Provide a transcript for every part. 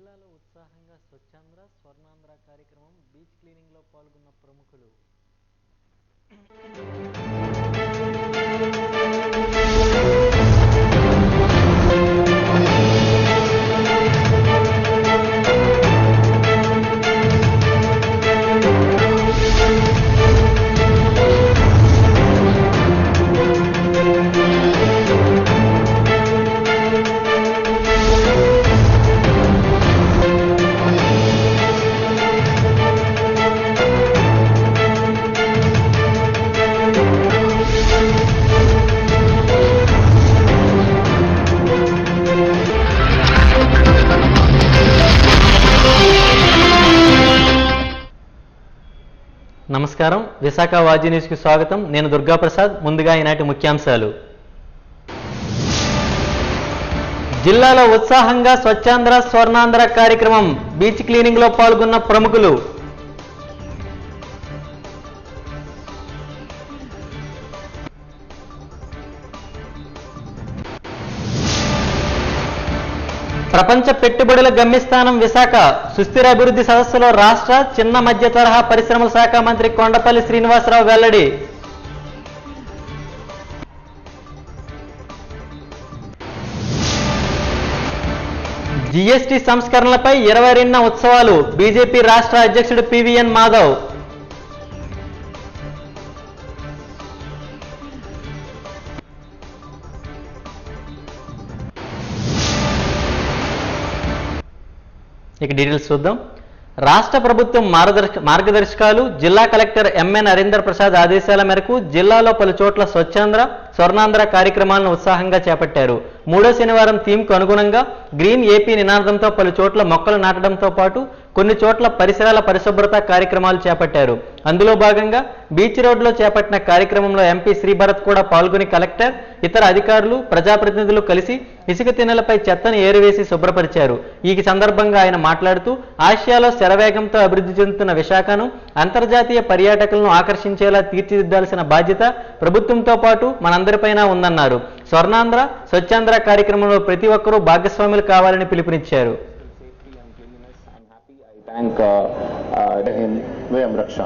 జిల్లాలో ఉత్సాహంగా స్వచ్ఛాంధ్ర స్వర్ణాంధ్ర కార్యక్రమం బీచ్ క్లీనింగ్లో పాల్గొన్న ప్రముఖులు. నమస్కారం, విశాఖ వాజీ న్యూస్కి స్వాగతం. నేను దుర్గాప్రసాద్. ముందుగా ఈనాటి ముఖ్యాంశాలు. జిల్లాలో ఉత్సాహంగా స్వచ్ఛాంధ్ర స్వర్ణాంధ్ర కార్యక్రమం బీచ్ క్లీనింగ్లో పాల్గొన్న ప్రముఖులు. ప్రపంచ పెట్టుబడుల గమ్యస్థానం విశాఖ. సుస్థిర అభివృద్ధి సదస్సులో రాష్ట్ర చిన్న మధ్య తరహా పరిశ్రమల శాఖ మంత్రి కొండపల్లి శ్రీనివాసరావు వెల్లడి. జీఎస్టీ సంస్కరణలపై 22న ఉత్సవాలు. బీజేపీ రాష్ట్ర అధ్యక్షుడు పివిఎన్ మాధవ్. ఇక డీటెయిల్స్ చూద్దాం. రాష్ట్ర ప్రభుత్వం మార్గదర్శకాలు, జిల్లా కలెక్టర్ ఎంఎన్ నరేందర్ ప్రసాద్ ఆదేశాల మేరకు జిల్లాలో పలు చోట్ల స్వచ్ఛాంధ్ర స్వర్ణాంధ్ర కార్యక్రమాలను ఉత్సాహంగా చేపట్టారు. మూడో శనివారం థీమ్కు అనుగుణంగా గ్రీన్ ఏపీ నినాదంతో పలు చోట్ల మొక్కలు నాటడంతో పాటు కొన్ని చోట్ల పరిసరాల పరిశుభ్రత కార్యక్రమాలు చేపట్టారు. అందులో భాగంగా బీచ్ రోడ్లో చేపట్టిన కార్యక్రమంలో ఎంపీ శ్రీభరత్ కూడా పాల్గొని కలెక్టర్, ఇతర అధికారులు, ప్రజాప్రతినిధులు కలిసి ఇసుక తిన్నెలపై చెత్తను ఏరివేసి శుభ్రపరిచారు. ఈ సందర్భంగా ఆయన మాట్లాడుతూ ఆసియాలో శరవేగంతో అభివృద్ధి చెందుతున్న విశాఖను అంతర్జాతీయ పర్యాటకులను ఆకర్షించేలా తీర్చిదిద్దాల్సిన బాధ్యత ప్రభుత్వంతో పాటు మనందరిపైన ఉందన్నారు. స్వర్ణాంధ్ర స్వచ్ఛాంధ్ర కార్యక్రమంలో ప్రతి ఒక్కరూ భాగస్వాములు కావాలని పిలుపునిచ్చారు. Thank him, William Raksha.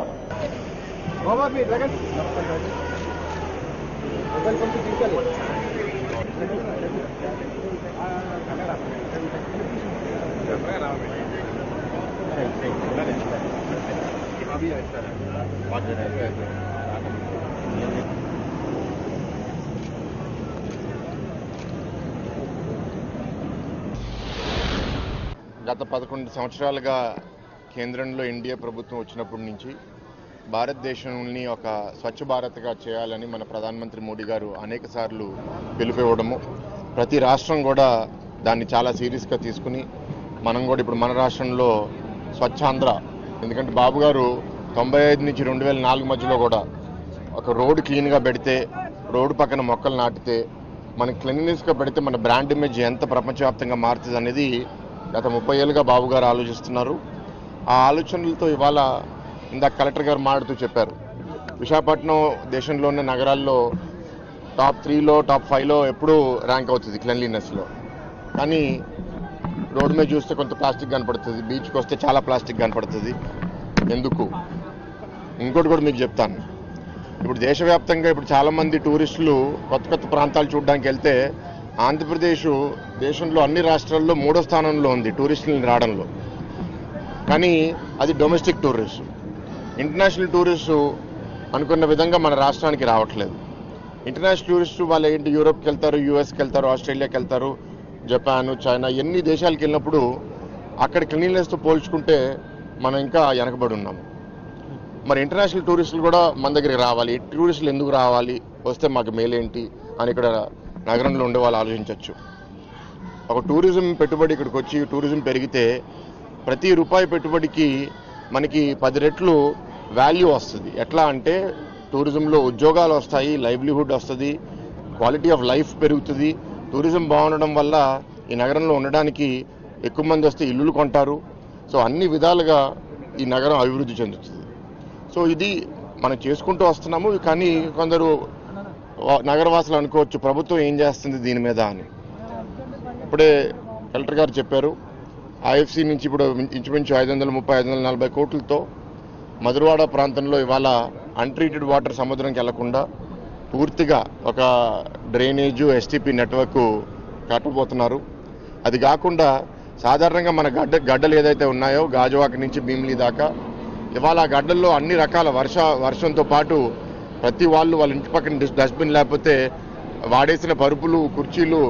గత 11 సంవత్సరాలుగా కేంద్రంలో ఎన్డీఏ ప్రభుత్వం వచ్చినప్పటి నుంచి భారతదేశాన్ని ఒక స్వచ్ఛ భారత్గా చేయాలని మన ప్రధానమంత్రి మోడీ గారు అనేక సార్లు పిలుపివ్వడము, ప్రతి రాష్ట్రం కూడా దాన్ని చాలా సీరియస్గా తీసుకుని మనం కూడా ఇప్పుడు మన రాష్ట్రంలో స్వచ్ఛాంధ్ర, ఎందుకంటే బాబు గారు 95 నుంచి 2004 మధ్యలో కూడా ఒక రోడ్డు క్లీన్గా పెడితే, రోడ్డు పక్కన మొక్కలు నాటితే, మన క్లీన్లీనెస్గా పెడితే మన బ్రాండ్ ఇమేజ్ ఎంత ప్రపంచవ్యాప్తంగా మారుతుంది అనేది గత 30 ఏళ్ళుగా బాబు గారు ఆలోచిస్తున్నారు. ఆ ఆలోచనలతో ఇవాళ ఇందాక కలెక్టర్ గారు మాట్లాడుతూ చెప్పారు, విశాఖపట్నం దేశంలో ఉన్న నగరాల్లో టాప్ 3లో టాప్ 5లో ఎప్పుడూ ర్యాంక్ అవుతుంది క్లీన్లీనెస్లో. కానీ రోడ్డు మీద చూస్తే కొంత ప్లాస్టిక్ కనపడుతుంది, బీచ్కి వస్తే చాలా ప్లాస్టిక్ కనపడుతుంది. ఎందుకు? ఇంకోటి కూడా మీకు చెప్తాను. ఇప్పుడు దేశవ్యాప్తంగా ఇప్పుడు చాలామంది టూరిస్టులు కొత్త కొత్త ప్రాంతాలు చూడడానికి వెళ్తే ఆంధ్రప్రదేశ్ దేశంలో అన్ని రాష్ట్రాల్లో 3వ స్థానంలో ఉంది టూరిస్టులను రావడంలో. కానీ అది డొమెస్టిక్ టూరిస్ట్. ఇంటర్నేషనల్ టూరిస్టు అనుకున్న విధంగా మన రాష్ట్రానికి రావట్లేదు. ఇంటర్నేషనల్ టూరిస్టు వాళ్ళు ఏంటి, యూరోప్కి వెళ్తారు, యూఎస్కి వెళ్తారు, ఆస్ట్రేలియాకి వెళ్తారు, జపాన్, చైనా, ఎన్ని దేశాలకు వెళ్ళినప్పుడు అక్కడ క్లీన్లీనెస్తో పోల్చుకుంటే మనం ఇంకా వెనకబడి ఉన్నాము. మరి ఇంటర్నేషనల్ టూరిస్టులు కూడా మన దగ్గరికి రావాలి. టూరిస్టులు ఎందుకు రావాలి, వస్తే మాకు మేలేంటి అని ఇక్కడ నగరంలో ఉండే వాళ్ళు ఆలోచించవచ్చు. ఒక టూరిజం పెట్టుబడి ఇక్కడికి వచ్చి టూరిజం పెరిగితే ప్రతి రూపాయి పెట్టుబడికి మనకి 10 రెట్లు వాల్యూ వస్తుంది. ఎట్లా అంటే టూరిజంలో ఉద్యోగాలు వస్తాయి, లైవ్లీహుడ్ వస్తుంది, క్వాలిటీ ఆఫ్ లైఫ్ పెరుగుతుంది. టూరిజం బాగుండడం వల్ల ఈ నగరంలో ఉండడానికి ఎక్కువ మంది వస్తే ఇల్లులు కొంటారు. సో అన్ని విధాలుగా ఈ నగరం అభివృద్ధి చెందుతుంది. సో ఇది మనం చేసుకుంటూ వస్తున్నాము. కానీ కొందరు నగరవాసులు అనుకోవచ్చు ప్రభుత్వం ఏం చేస్తుంది దీని మీద అని. ఇప్పుడే కలెక్టర్ గారు చెప్పారు, ఐఎఫ్సి నుంచి ఇప్పుడు ఇంచుమించు 530-540 కోట్లతో మధురవాడ ప్రాంతంలో ఇవాళ అన్ట్రీటెడ్ వాటర్ సముద్రంకి వెళ్లకుండా పూర్తిగా ఒక డ్రైనేజు ఎస్టీపీ నెట్వర్క్ కట్టబోతున్నారు. అది కాకుండా సాధారణంగా మన గడ్డలు ఏదైతే ఉన్నాయో గాజువాక నుంచి భీమిలి దాకా ఇవాళ ఆ గడ్డల్లో అన్ని రకాల వర్షంతో పాటు ప్రతి వాళ్ళ ఇంటి పక్కన డస్ట్బిన్ లేకపోతే వాడేసిన పరుపులు కుర్చీలు.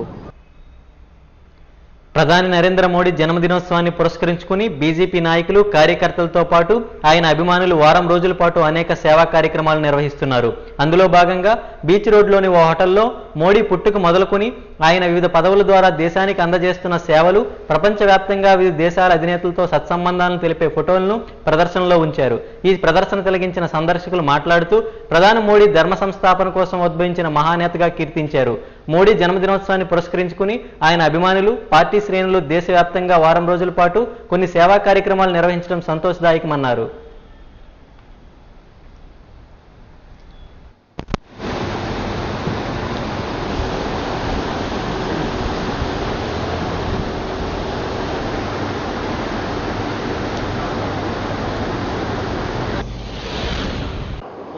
ప్రధాని నరేంద్ర మోడీ జన్మదినోత్సవాన్ని పురస్కరించుకుని బీజేపీ నాయకులు కార్యకర్తలతో పాటు ఆయన అభిమానులు వారం రోజుల పాటు అనేక సేవా కార్యక్రమాలు నిర్వహిస్తున్నారు. అందులో భాగంగా బీచ్ రోడ్లోని ఓ హోటల్లో మోడీ పుట్టుక మొదలుకొని ఆయన వివిధ పదవుల ద్వారా దేశానికి అందజేస్తున్న సేవలు, ప్రపంచవ్యాప్తంగా వివిధ దేశాల అధినేతలతో సత్సంబంధాలను తెలిపే ఫోటోలను ప్రదర్శనలో ఉంచారు. ఈ ప్రదర్శన తిలకించిన సందర్శకులు మాట్లాడుతూ ప్రధాని మోడీ ధర్మ సంస్థాపన కోసం ఉద్భవించిన మహానేతగా కీర్తించారు. మోడీ జన్మదినోత్సవాన్ని పురస్కరించుకుని ఆయన అభిమానులు, పార్టీ శ్రేణులు దేశవ్యాప్తంగా వారం రోజుల పాటు కొన్ని సేవా కార్యక్రమాలు నిర్వహించడం సంతోషదాయకమన్నారు.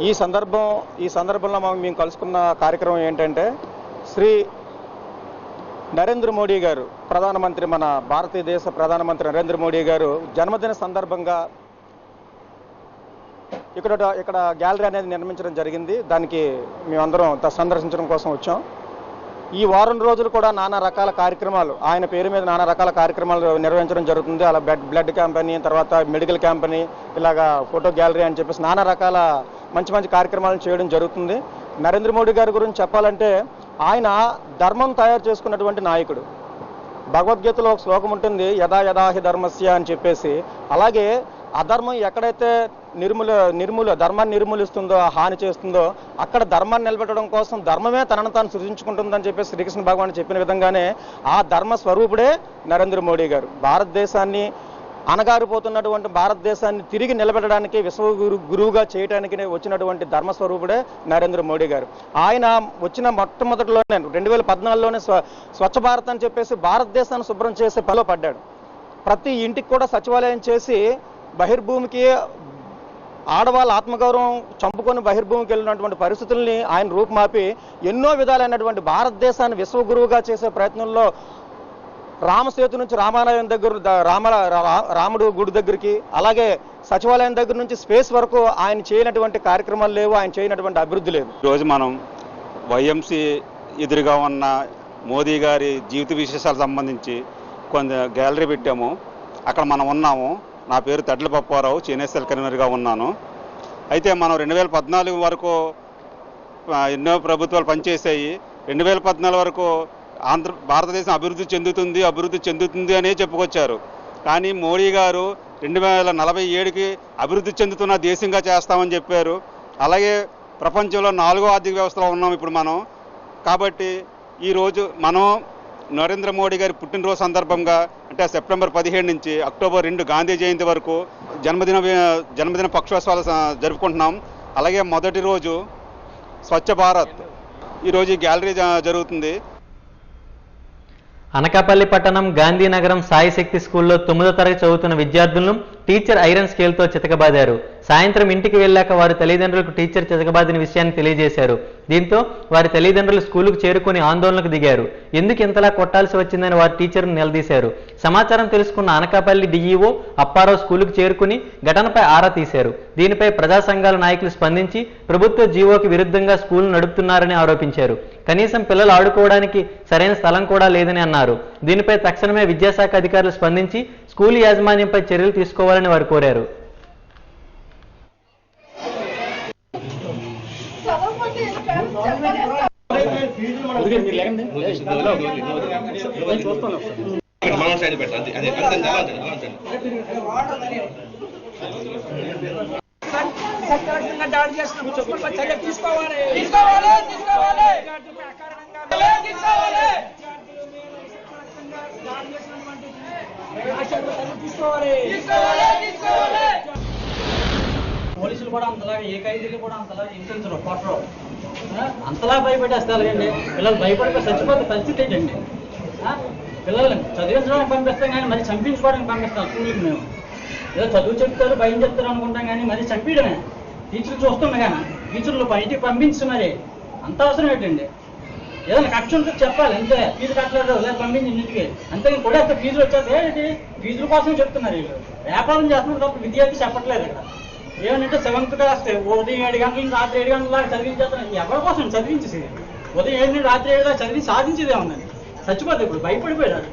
ఈ సందర్భంలో మేము కలుసుకున్న కార్యక్రమం ఏంటంటే శ్రీ నరేంద్ర మోడీ గారు ప్రధానమంత్రి, మన భారతదేశ ప్రధానమంత్రి నరేంద్ర మోడీ గారు జన్మదిన సందర్భంగా ఇక్కడ గ్యాలరీ అనేది నిర్మించడం జరిగింది. దానికి మేమందరం సందర్శించడం కోసం వచ్చాం. ఈ వారం రోజులు కూడా నానా రకాల కార్యక్రమాలు, ఆయన పేరు మీద నానా రకాల కార్యక్రమాలు నిర్వహించడం జరుగుతుంది. అలా బ్లడ్ క్యాంపెయిన్, తర్వాత మెడికల్ క్యాంపెయిన్, ఇలాగా ఫోటో గ్యాలరీ అని చెప్పేసి నానా రకాల మంచి కార్యక్రమాలను చేయడం జరుగుతుంది. నరేంద్ర మోడీ గారి గురించి చెప్పాలంటే ఆయన ధర్మం తయారు చేసుకున్నటువంటి నాయకుడు. భగవద్గీతలో ఒక శ్లోకం ఉంటుంది, యదా యదాహి ధర్మస్య అని చెప్పేసి. అలాగే అధర్మం ఎక్కడైతే ధర్మాన్ని నిర్మూలిస్తుందో, హాని చేస్తుందో అక్కడ ధర్మాన్ని నిలబెట్టడం కోసం ధర్మమే తనను తాను సృజించుకుంటుందని చెప్పేసి శ్రీకృష్ణ భగవాన్ చెప్పిన విధంగానే ఆ ధర్మ స్వరూపుడే నరేంద్ర మోడీ గారు. భారతదేశాన్ని అణగారిపోతున్నటువంటి భారతదేశాన్ని తిరిగి నిలబెట్టడానికి, గురువుగా చేయడానికి వచ్చినటువంటి ధర్మస్వరూపుడే నరేంద్ర మోడీ గారు. ఆయన వచ్చిన మొట్టమొదటిలోనే 2014లోనే స్వచ్ఛ భారత్ అని చెప్పేసి భారతదేశాన్ని శుభ్రం చేసే పనిలో పడ్డాడు. ప్రతి ఇంటికి కూడా సచివాలయం చేసి బహిర్భూమికి ఆడవాళ్ళ ఆత్మగౌరవం చంపుకొని బహిర్భూమికి వెళ్ళినటువంటి పరిస్థితుల్ని ఆయన రూపుమాపి ఎన్నో విధాలైనటువంటి భారతదేశాన్ని విశ్వగురువుగా చేసే ప్రయత్నంలో రామసేతు నుంచి రామాలయం దగ్గర, రాముడు గుడి దగ్గరికి, అలాగే సచివాలయం దగ్గర నుంచి స్పేస్ వరకు ఆయన చేయనటువంటి కార్యక్రమాలు లేవు, ఆయన చేయనటువంటి అభివృద్ధి లేదు. ఈరోజు మనం వైఎంసీ ఎదురుగా ఉన్న మోదీ గారి జీవిత విశేషాలకు సంబంధించి కొంత గ్యాలరీ పెట్టాము. అక్కడ మనం ఉన్నాము. నా పేరు తడ్ల పప్పారావు, చేనేత కన్వీనర్గా ఉన్నాను. అయితే మనం 2014 వరకు ఎన్నో ప్రభుత్వాలు పనిచేసాయి. 2014 వరకు భారతదేశం అభివృద్ధి చెందుతుంది అనే చెప్పుకొచ్చారు. కానీ మోడీ గారు 2047కి అభివృద్ధి చెందుతున్న దేశంగా చేస్తామని చెప్పారు. అలాగే ప్రపంచంలో 4వ ఆర్థిక వ్యవస్థలో ఉన్నాం ఇప్పుడు మనం. కాబట్టి ఈరోజు మనం నరేంద్ర మోడీ గారి పుట్టినరోజు సందర్భంగా, అంటే సెప్టెంబర్ 17 నుంచి అక్టోబర్ 2 గాంధీ జయంతి వరకు జన్మదిన పక్షోత్సవాలు జరుపుకుంటున్నాం. అలాగే మొదటి రోజు స్వచ్ఛ భారత్, ఈరోజు ఈ గ్యాలరీ జరుగుతుంది. అనకాపల్లి పట్టణం గాంధీనగరం సాయి శక్తి స్కూల్లో 9వ తరగతి చదువుతున్న విద్యార్థులను టీచర్ ఐరన్ స్కేల్తో చితకబాదారు. సాయంత్రం ఇంటికి వెళ్ళాక వారి తల్లిదండ్రులకు టీచర్ చితకబాదిన విషయాన్ని తెలియజేశారు. దీంతో వారి తల్లిదండ్రులు స్కూలుకు చేరుకుని ఆందోళనకు దిగారు. ఎందుకు ఇంతలా కొట్టాల్సి వచ్చిందని వారి టీచర్ను నిలదీశారు. సమాచారం తెలుసుకున్న అనకాపల్లి డీఈఓ అప్పారావు స్కూలుకు చేరుకుని ఘటనపై ఆరా తీశారు. దీనిపై ప్రజా సంఘాల నాయకులు స్పందించి ప్రభుత్వ జీవోకి విరుద్ధంగా స్కూల్ నడుపుతున్నారని ఆరోపించారు. కనీసం పిల్లలు ఆడుకోవడానికి సరైన స్థలం కూడా లేదని అన్నారు. దీనిపై తక్షణమే విద్యాశాఖ అధికారులు స్పందించి స్కూల్ యాజమాన్యంపై చర్యలు తీసుకోవాలని వారు కోరారు. దాడి చేసిన తీసుకోవాలి. పోలీసులు కూడా అంతలాగా ఏ ఖైదీలు కూడా అంతలాగా హింసించరు, కొట్టరు. అంతలా భయపెట్టేస్తారు అండి. పిల్లలు భయపడిపోయి చచ్చిపోతే పరిస్థితి ఏంటండి? పిల్లల్ని చదివించడానికి పంపిస్తాం కానీ మరి చంపించుకోవడానికి పంపిస్తాం స్కూల్కి మేము. ఏదో చదువు చెప్తారు భయం చెప్తారు అనుకుంటాం కానీ మరి చంపించడమే. టీచర్లు చూస్తున్నాం కానీ టీచర్లు బయటికి పంపించి మరి అంత అవసరం ఏంటండి? ఏదైనా కక్ష ఉంటే చెప్పాలి అంతే. ఫీజు కట్టలేదు లేదా పంపించి ఇంటికి అంతే కూడా అంత ఫీజులు వచ్చేది ఏంటి? ఫీజుల కోసం చెప్తున్నారు వీళ్ళు. వ్యాపారం చేస్తున్నారు తప్ప విద్యార్థి చెప్పట్లేదు ఇక్కడ. ఏమంటే 7th క్లాస్ ఉదయం 7 గంటల నుంచి రాత్రి 7 గంటల దాకా చదివించేస్తున్నారు. ఎవరి కోసం చదివించేసి ఉదయం 7 నుంచి రాత్రి 7 దాకా చదివి సాధించేదే ఉందండి. చచ్చిపోతే ఇప్పుడు భయపడిపోయారు.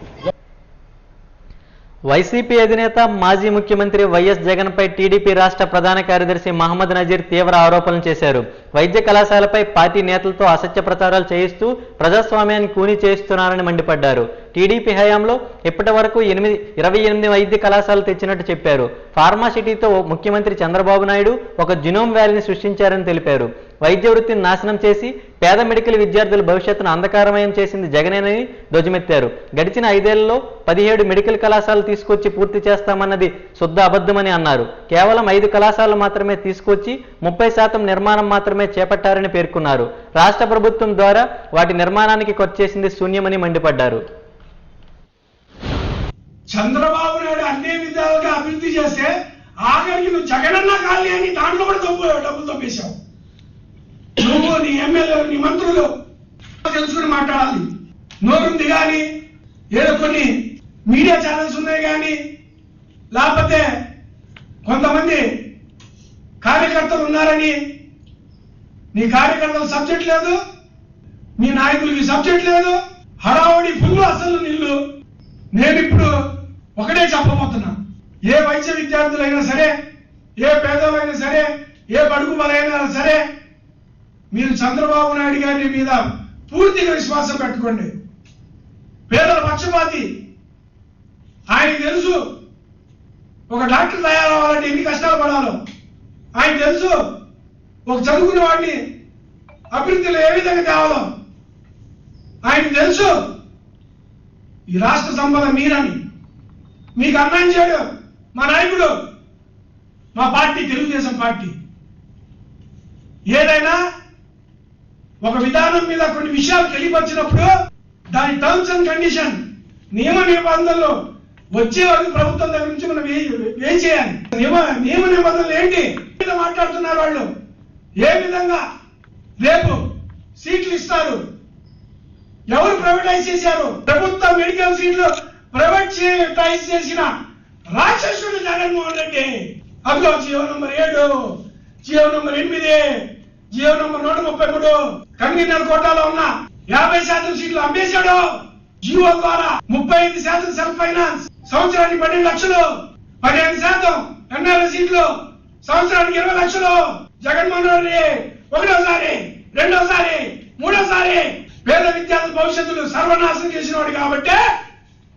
వైసీపీ అధినేత మాజీ ముఖ్యమంత్రి వైఎస్ జగన్పై టీడీపీ రాష్ట్ర ప్రధాన కార్యదర్శి మహమ్మద్ నజీర్ తీవ్ర ఆరోపణలు చేశారు. వైద్య కళాశాలపై పార్టీ నేతలతో అసత్య ప్రచారాలు చేయిస్తూ ప్రజాస్వామ్యాన్ని కూని చేయిస్తున్నారని మండిపడ్డారు. టీడీపీ హయాంలో ఇప్పటి వరకు 28 వైద్య కళాశాలలు తెచ్చినట్టు చెప్పారు. ఫార్మాసిటీతో ముఖ్యమంత్రి చంద్రబాబు నాయుడు ఒక జినోమ్ వ్యాలీని సృష్టించారని తెలిపారు. వైద్య వృత్తిని నాశనం చేసి పేద మెడికల్ విద్యార్థుల భవిష్యత్తును అంధకారమయం చేసింది జగనేనని ధ్వజమెత్తారు. గడిచిన 5 ఏళ్లలో 17 మెడికల్ కళాశాలలు తీసుకొచ్చి పూర్తి చేస్తామన్నది శుద్ధ అబద్ధమని అన్నారు. కేవలం 5 కళాశాలలు మాత్రమే తీసుకొచ్చి 30% నిర్మాణం మాత్రమే చేపట్టారని పేర్కొన్నారు. రాష్ట్ర ప్రభుత్వం ద్వారా వాటి నిర్మాణానికి ఖర్చు చేసింది శూన్యమని మండిపడ్డారు. చంద్రబాబు నాయుడు అన్ని విధాలుగా అభివృద్ధి చేస్తే ఆఖరికి నువ్వు జగనన్న కాలనీ అని దాంట్లో కూడా డబ్బులు తప్పేశావు. నువ్వు నీ ఎమ్మెల్యేలు నీ మంత్రులు తెలుసుకుని మాట్లాడాలి. నోరుంది కానీ ఏదో కొన్ని మీడియా ఛానల్స్ ఉన్నాయి కానీ లేకపోతే కొంతమంది కార్యకర్తలు ఉన్నారని నీ కార్యకర్తలు సబ్జెక్ట్ లేదు, మీ నాయకులకి సబ్జెక్ట్ లేదు, హడావుడి ఫుల్ అసలు నీళ్ళు. నేను ఇప్పుడు ఒకటే చెప్పబోతున్నా, ఏ వైద్య విద్యార్థులైనా సరే, ఏ పేదలైనా సరే, ఏ బడుగు బలైనా సరే, మీరు చంద్రబాబు నాయుడు గారి మీద పూర్తిగా విశ్వాసం పెట్టుకోండి. పేదల పక్షపాతి. ఆయనకు తెలుసు ఒక డాక్టర్ తయారవ్వాలంటే ఎన్ని కష్టాలు పడాలో. ఆయన తెలుసు ఒక చదువుకున్న వాడిని అభివృద్ధిలో ఏ విధంగా తేవాలో. ఆయనకు తెలుసు ఈ రాష్ట్ర సంపద మీరని. మీకు అన్యాయం చేయడు మా నాయకుడు, మా పార్టీ తెలుగుదేశం పార్టీ. ఏదైనా ఒక విధానం మీద కొన్ని విషయాలు తెలియపరిచినప్పుడు దాని టర్మ్స్ అండ్ కండిషన్ నియమ నిబంధనలు వచ్చే వరకు ప్రభుత్వం దగ్గర నుంచి మనం ఏం చేయాలి. నియమ నిబంధనలు ఏంటి మాట్లాడుతున్నారు వాళ్ళు. ఏ విధంగా రేపు సీట్లు ఇస్తారు, ఎవరు ప్రైవేటైజ్ చేశారు? ప్రభుత్వ మెడికల్ సీట్లు ప్రైవేటైజ్ చేసిన రాక్షసుడు జగన్మోహన్ రెడ్డి. అదిగో GO number 7, GO number 8, GO number 133 convener కోటాలో ఉన్న 50% సీట్లు అమ్మేశాడు. జియో ద్వారా 35% సెల్ఫ్ ఫైనాన్స్, సంవత్సరానికి 12 లక్షలు, 15% ఎన్ఆర్ఐ సీట్లు, సంవత్సరానికి 20 లక్షలు. జగన్మోహన్ రెడ్డి ఒకటోసారి, రెండోసారి, మూడోసారి పేద విద్యార్థుల భవిష్యత్తులు సర్వనాశనం చేసిన వాడు కాబట్టి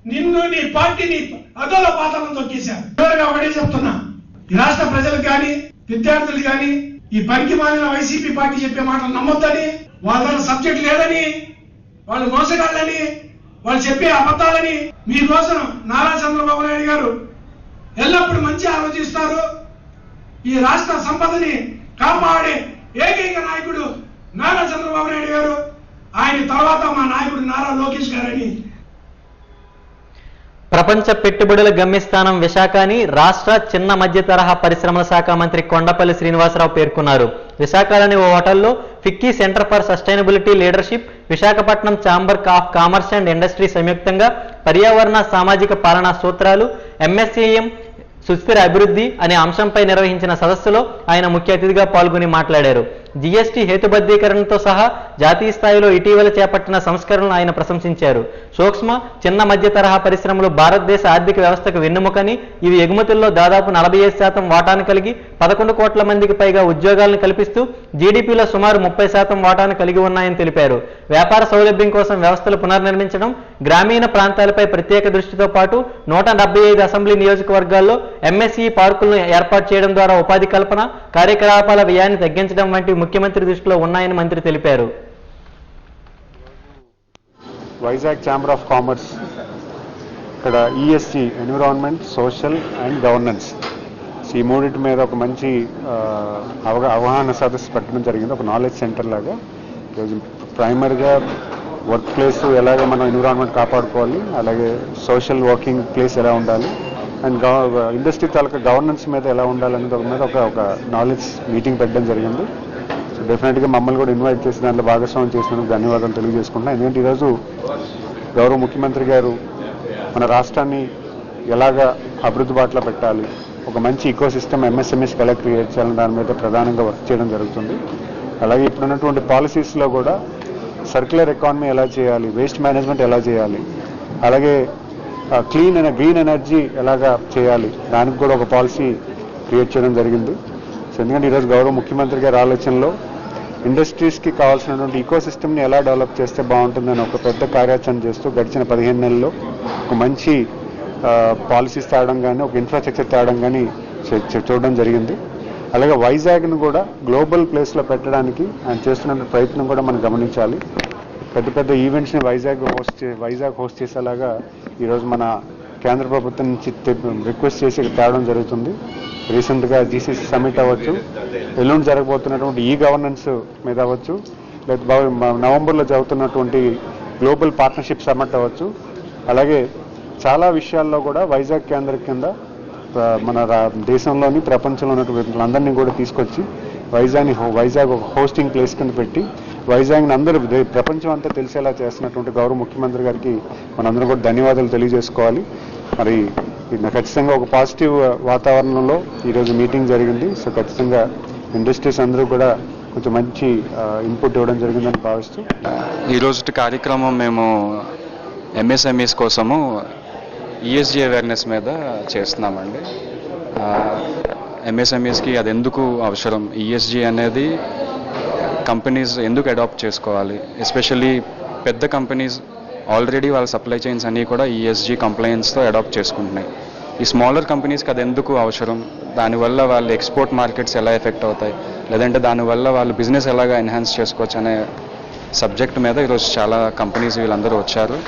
నిన్ను నీ పార్టీని అదోల పాతాలను తొక్కేశారు. చివరిగా ఒకటే చెప్తున్నా, ఈ రాష్ట్ర ప్రజలకు కానీ విద్యార్థులు కానీ ఈ పనికి మాలిన వైసీపీ పార్టీ చెప్పే మాటలు నమ్మొద్దని, వాళ్ళ సబ్జెక్ట్ లేదని, వాళ్ళు మోసగాళ్ళని, వాళ్ళు చెప్పే అబద్ధాలని. మీకోసం నారా చంద్రబాబు నాయుడు గారు ఎల్లప్పుడూ మంచి ఆలోచిస్తారు. ఈ రాష్ట్ర సంపదని కాపాడే ఏకైక నాయకుడు నారా చంద్రబాబు నాయుడు గారు. ఆయన తర్వాత మా నాయకుడు నారా లోకేష్ గారని. ప్రపంచ పెట్టుబడుల గమ్యస్థానం విశాఖ అని రాష్ట్ర చిన్న మధ్య తరహా పరిశ్రమల శాఖ మంత్రి కొండపల్లి శ్రీనివాసరావు పేర్కొన్నారు. విశాఖలోని ఓ హోటల్లో FICCI centre for sustainability leadership, Visakhapatnam chamber of commerce and industry సంయుక్తంగా పర్యావరణ సామాజిక పాలనా సూత్రాలు ఎంఎస్ఏఎం సుస్థిర అభివృద్ధి అనే అంశంపై నిర్వహించిన సదస్సులో ఆయన ముఖ్య అతిథిగా పాల్గొని మాట్లాడారు. జీఎస్టీ హేతుబద్ధీకరణతో సహా జాతీయ స్థాయిలో ఇటీవల చేపట్టిన సంస్కరణలను ఆయన ప్రశంసించారు. సూక్ష్మ చిన్న మధ్య తరహా పరిశ్రమలు భారతదేశ ఆర్థిక వ్యవస్థకు వెన్నెముకని, ఇవి ఎగుమతుల్లో దాదాపు 45% వాటాను కలిగి 11 కోట్ల మందికి పైగా ఉద్యోగాలను కల్పిస్తూ జీడీపీలో సుమారు 30% వాటాను కలిగి ఉన్నాయని తెలిపారు. వ్యాపార సౌలభ్యం కోసం వ్యవస్థలు పునర్నిర్మించడం, గ్రామీణ ప్రాంతాలపై ప్రత్యేక దృష్టితో పాటు 175 అసెంబ్లీ నియోజకవర్గాల్లో ఎంఎస్ఈ పార్కులను ఏర్పాటు చేయడం ద్వారా ఉపాధి కల్పన, కార్యకలాపాల వ్యయాన్ని తగ్గించడం వంటి ముఖ్యమంత్రి దృష్టిలో ఉన్నాయని మంత్రి తెలిపారు. వైజాగ్ ఛాంబర్ ఆఫ్ కామర్స్ ఇక్కడ ESG, environment, social and governance, ఈ మూడింటి మీద ఒక మంచి అవగాహన సదస్సు పెట్టడం జరిగింది. ఒక నాలెడ్జ్ సెంటర్ లాగా. ఈరోజు ప్రైమరీగా వర్క్ ప్లేస్ ఎలాగ మనం ఎన్విరాన్మెంట్ కాపాడుకోవాలి, అలాగే సోషల్ వర్కింగ్ ప్లేస్ ఎలా ఉండాలి, అండ్ ఇండస్ట్రీ తాలూకా గవర్నెన్స్ మీద ఎలా ఉండాలనేది మీద ఒక నాలెడ్జ్ మీటింగ్ పెట్టడం జరిగింది. సో డెఫినెట్గా మమ్మల్ని కూడా ఇన్వైట్ చేసి దాంట్లో భాగస్వామ్యం చేసినందుకు ధన్యవాదాలు తెలియజేసుకుంటున్నాను. ఎందుకంటే ఈరోజు గౌరవ ముఖ్యమంత్రి గారు మన రాష్ట్రాన్ని ఎలాగా అభివృద్ధి బాటలో పెట్టాలి, ఒక మంచి ఈకో సిస్టమ్ ఎంఎస్ఎంఈస్ ఎలా క్రియేట్ చేయాలని దాని మీద ప్రధానంగా వర్క్ చేయడం జరుగుతుంది. అలాగే ఇప్పుడున్నటువంటి పాలసీస్లో కూడా సర్క్యులర్ ఎకానమీ ఎలా చేయాలి, వేస్ట్ మేనేజ్మెంట్ ఎలా చేయాలి, అలాగే గ్రీన్ ఎనర్జీ ఎలాగా చేయాలి, దానికి కూడా ఒక పాలసీ క్రియేట్ చేయడం జరిగింది. సో ఎందుకంటే ఈరోజు గౌరవ ముఖ్యమంత్రి గారి ఆలోచనలో ఇండస్ట్రీస్కి కావాల్సినటువంటి ఈకో సిస్టమ్ని ఎలా డెవలప్ చేస్తే బాగుంటుందని ఒక పెద్ద కార్యాచరణ చేస్తూ గడిచిన 15 నెలల్లో ఒక మంచి పాలసీస్ తేవడం కానీ, ఒక ఇన్ఫ్రాస్ట్రక్చర్ తేవడం కానీ చూడడం జరిగింది. అలాగే వైజాగ్ను కూడా గ్లోబల్ ప్లేస్లో పెట్టడానికి ఆయన చేస్తున్న ప్రయత్నం కూడా మనం గమనించాలి. పెద్ద పెద్ద ఈవెంట్స్ని వైజాగ్ హోస్ట్ చేసేలాగా ఈరోజు మన కేంద్ర ప్రభుత్వం నుంచి రిక్వెస్ట్ చేసి తేవడం జరుగుతుంది. రీసెంట్గా జీసీసీ సమ్మిట్ అవ్వచ్చు, ఎల్లుండి జరగబోతున్నటువంటి ఈ గవర్నెన్స్ మీద అవ్వచ్చు, లేదా నవంబర్లో జరుగుతున్నటువంటి గ్లోబల్ పార్ట్నర్షిప్ సమ్మిట్ అవ్వచ్చు. అలాగే చాలా విషయాల్లో కూడా వైజాగ్ కేంద్రం కింద మన దేశంలోని ప్రపంచంలో ఉన్నటువంటి అందరినీ కూడా తీసుకొచ్చి వైజాగ్ ఒక హోస్టింగ్ ప్లేస్ కింద పెట్టి వైజాగ్ని అందరూ ప్రపంచం అంతా తెలిసేలా చేస్తున్నటువంటి గౌరవ ముఖ్యమంత్రి గారికి మనందరం కూడా ధన్యవాదాలు తెలియజేసుకోవాలి. మరి ఖచ్చితంగా ఒక పాజిటివ్ వాతావరణంలో ఈరోజు మీటింగ్ జరిగింది. సో ఖచ్చితంగా ఇండస్ట్రీస్ అందరూ కూడా కొంచెం మంచి ఇన్పుట్ ఇవ్వడం జరిగిందని భావిస్తూ ఈరోజు కార్యక్రమం మేము ఎంఎస్ఎంఈస్ కోసము ఈఎస్జీ అవేర్నెస్ మీద చేస్తున్నామండి. ఎంఎస్ఎంఈస్కి అది ఎందుకు అవసరం, ఈఎస్జీ అనేది కంపెనీస్ ఎందుకు అడాప్ట్ చేసుకోవాలి, ఎస్పెషల్లీ పెద్ద కంపెనీస్ ఆల్రెడీ వాళ్ళ సప్లై చైన్స్ అన్నీ కూడా ఈఎస్జీ కంప్లైన్స్తో అడాప్ట్ చేసుకుంటున్నాయి. ఈ స్మాలర్ కంపెనీస్కి అది ఎందుకు అవసరం, దానివల్ల వాళ్ళ ఎక్స్పోర్ట్ మార్కెట్స్ ఎలా ఎఫెక్ట్ అవుతాయి, లేదంటే దానివల్ల వాళ్ళు బిజినెస్ ఎలాగా ఎన్హాన్స్ చేసుకోవచ్చు అనే సబ్జెక్ట్ మీద ఈరోజు చాలా కంపెనీస్ వీళ్ళందరూ వచ్చారు.